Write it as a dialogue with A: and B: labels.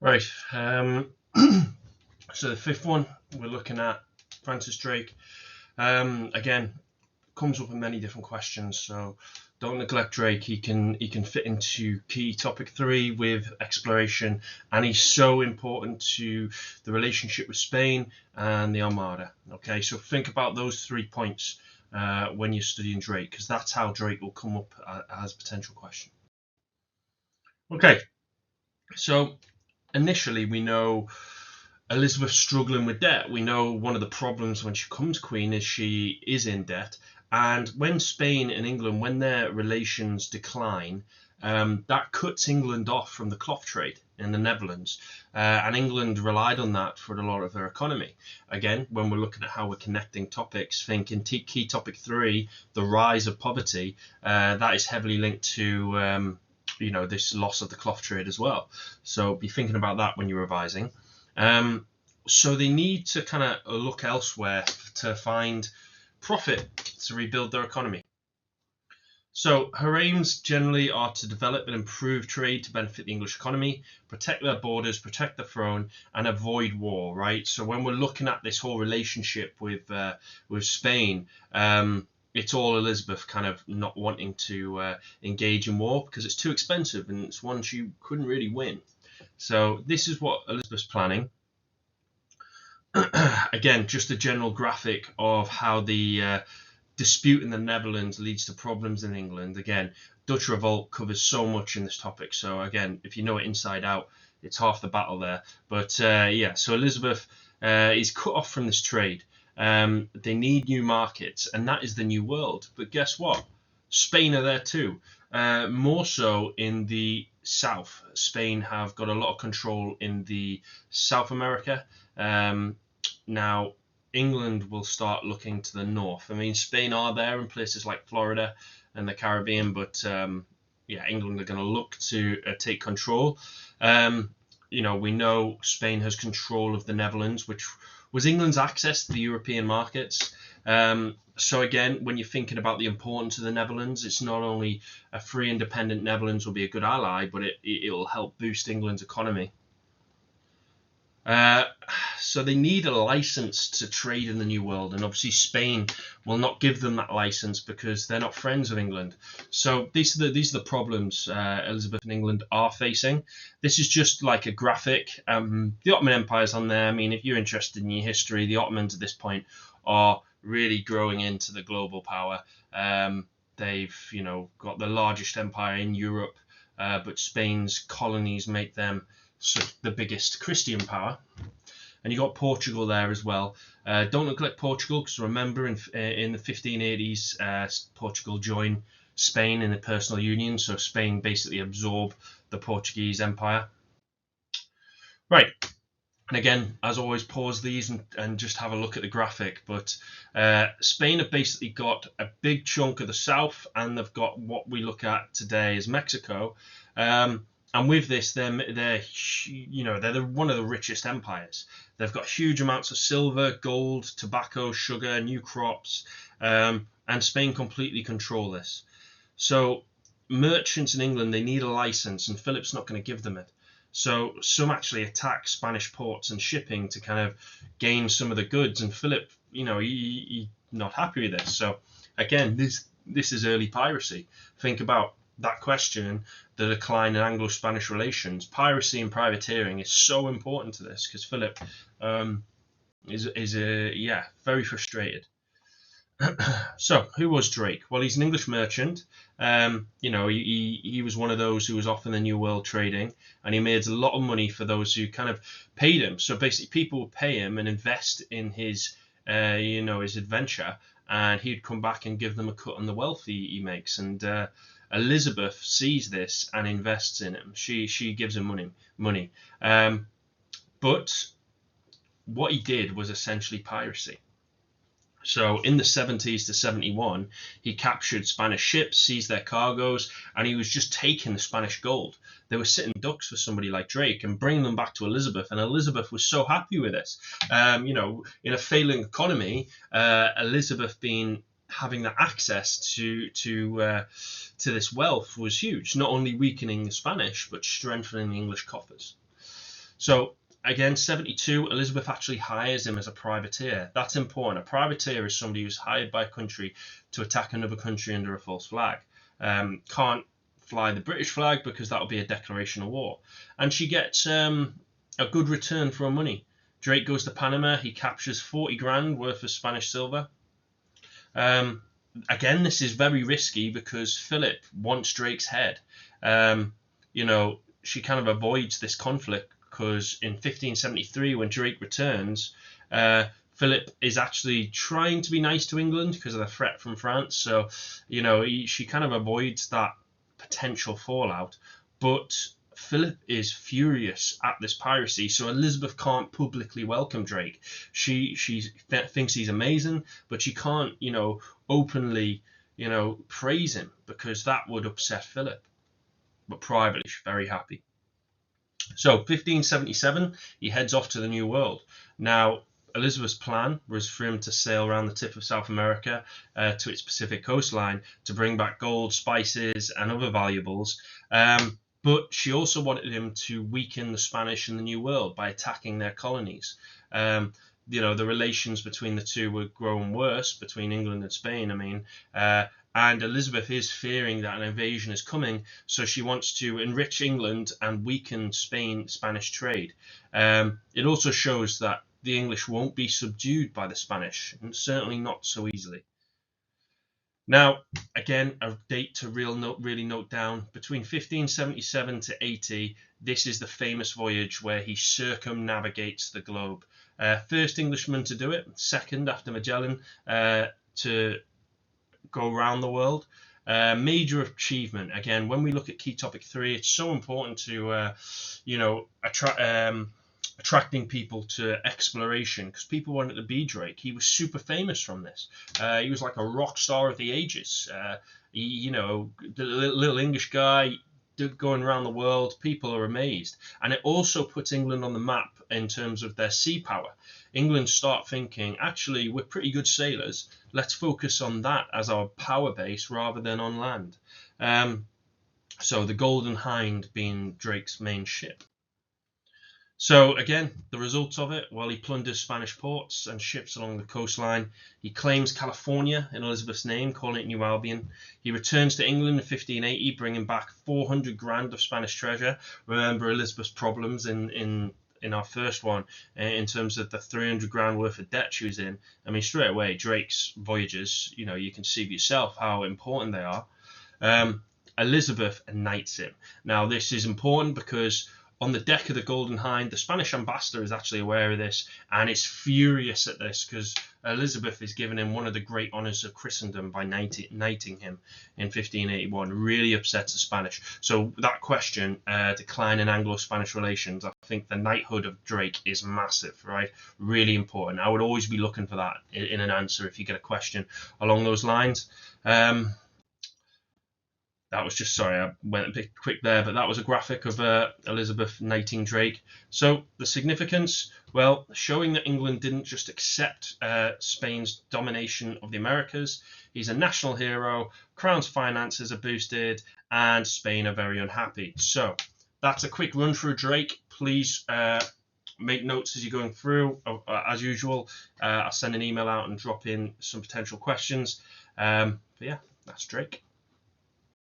A: Right. So the fifth one, we're looking at Francis Drake. Again, comes up in many different questions, so don't neglect Drake. He can fit into key topic three with exploration, and he's so important to the relationship with Spain and the Armada. Okay, so think about those 3 points when you're studying Drake, because that's how Drake will come up as a potential question. Okay, so initially we know Elizabeth struggling with debt. We know one of the problems when she becomes queen is she is in debt. And when Spain and England, when their relations decline, that cuts England off from the cloth trade in the Netherlands. And England relied on that for a lot of their economy. Again, when we're looking at how we're connecting topics, think in key topic three, the rise of poverty, that is heavily linked to this loss of the cloth trade as well. So be thinking about that when you're revising. So they need to kind of look elsewhere to find profit to rebuild their economy. So her aims generally are to develop and improve trade to benefit the English economy, protect their borders, protect the throne, and avoid war. Right. So when we're looking at this whole relationship with Spain, it's all Elizabeth kind of not wanting to engage in war because it's too expensive and it's one she couldn't really win. So this is what Elizabeth's planning. Again, just a general graphic of how the dispute in the Netherlands leads to problems in England. Again, Dutch revolt covers so much in this topic. So again, if you know it inside out, it's half the battle there. But yeah, so Elizabeth is cut off from this trade. They need new markets, and that is the new world. But guess what? Spain are there too. More so in the south. Spain have got a lot of control in the South America. Now, England will start looking to the north. I mean, Spain are there in places like Florida and the Caribbean, but yeah, England are going to look to take control. We know Spain has control of the Netherlands, which was England's access to the European markets. So again, when you're thinking about the importance of the Netherlands, it's not only a free, independent Netherlands will be a good ally, but it'll help boost England's economy. Uh, so they need a license to trade in the New World, and obviously Spain will not give them that license because they're not friends of England. So these are the problems Elizabeth and England are facing. This is just like a graphic. The Ottoman Empire's on there. I mean, if you're interested in your history, the Ottomans at this point are really growing into the global power. They've got the largest empire in Europe, but Spain's colonies make them the biggest Christian power. And you got Portugal there as well. Don't neglect Portugal because remember in the 1580s, Portugal joined Spain in a personal union, so Spain basically absorbed the Portuguese Empire. Right. And again, as always, pause these and just have a look at the graphic. But Spain have basically got a big chunk of the south, and they've got what we look at today as Mexico. And with this, they're one of the richest empires. They've got huge amounts of silver, gold, tobacco, sugar, new crops, and Spain completely control this. So merchants in England, they need a license, and Philip's not going to give them it. So some actually attack Spanish ports and shipping to kind of gain some of the goods, and Philip, he's not happy with this. So again, this is early piracy. Think about that question, the decline in Anglo-Spanish relations. Piracy and privateering is so important to this because Philip is very frustrated. So, who was Drake? Well, he's an English merchant. He was one of those who was off in the New World trading, and he made a lot of money for those who kind of paid him. So basically, people would pay him and invest in his adventure, and he'd come back and give them a cut on the wealth he makes. And Elizabeth sees this and invests in him. She gives him money. But what he did was essentially piracy. So in the 70s to 71, he captured Spanish ships, seized their cargoes, and he was just taking the Spanish gold. They were sitting ducks for somebody like Drake and bringing them back to Elizabeth, and Elizabeth was so happy with this. In a failing economy, Elizabeth being having that access to this wealth was huge, not only weakening the Spanish, but strengthening the English coffers. So again, 72, Elizabeth actually hires him as a privateer. That's important. A privateer is somebody who's hired by a country to attack another country under a false flag. Can't fly the British flag because that would be a declaration of war. And she gets a good return for her money. Drake goes to Panama. He captures 40 grand worth of Spanish silver. Again, this is very risky because Philip wants Drake's head. She kind of avoids this conflict because in 1573, when Drake returns, Philip is actually trying to be nice to England because of the threat from France. So, she kind of avoids that potential fallout. But Philip is furious at this piracy, so Elizabeth can't publicly welcome Drake. She thinks he's amazing, but she can't, openly, praise him because that would upset Philip. But privately, she's very happy. So 1577, he heads off to the New World. Now, Elizabeth's plan was for him to sail around the tip of South America to its Pacific coastline to bring back gold, spices, and other valuables. But she also wanted him to weaken the Spanish in the New World by attacking their colonies. The relations between the two were growing worse between England and Spain. And Elizabeth is fearing that an invasion is coming, so she wants to enrich England and weaken Spanish trade. It also shows that the English won't be subdued by the Spanish, and certainly not so easily. Now, again, a date to really note down. Between 1577 to 80, this is the famous voyage where he circumnavigates the globe. First Englishman to do it, second after Magellan, to go around the world. Major achievement. Again, when we look at key topic 3, it's so important to, attracting people to exploration because people wanted to be Drake. He was super famous from this. He was like a rock star of the ages. The little English guy going around the world, people are amazed. And it also puts England on the map in terms of their sea power. England start thinking, actually, we're pretty good sailors. Let's focus on that as our power base rather than on land. So the Golden Hind being Drake's main ship. So again, the results of it, well, he plunders Spanish ports and ships along the coastline. He claims California in Elizabeth's name, calling it New Albion. He returns to England in 1580, bringing back 400 grand of Spanish treasure. Remember Elizabeth's problems in our first one in terms of the 300 grand worth of debt she was in. Straight away, Drake's voyages, you can see for yourself how important they are. Elizabeth knights him. Now, this is important because on the deck of the Golden Hind, the Spanish ambassador is actually aware of this and is furious at this because Elizabeth is giving him one of the great honours of Christendom by knighting him in 1581. Really upsets the Spanish. So that question, decline in Anglo-Spanish relations, I think the knighthood of Drake is massive, right? Really important. I would always be looking for that in an answer if you get a question along those lines. That was just, sorry, I went a bit quick there, but that was a graphic of Elizabeth knighting Drake. So the significance, well, showing that England didn't just accept Spain's domination of the Americas. He's a national hero, Crown's finances are boosted, and Spain are very unhappy. So that's a quick run through Drake. Please make notes as you're going through. As usual, I'll send an email out and drop in some potential questions. But yeah, that's Drake.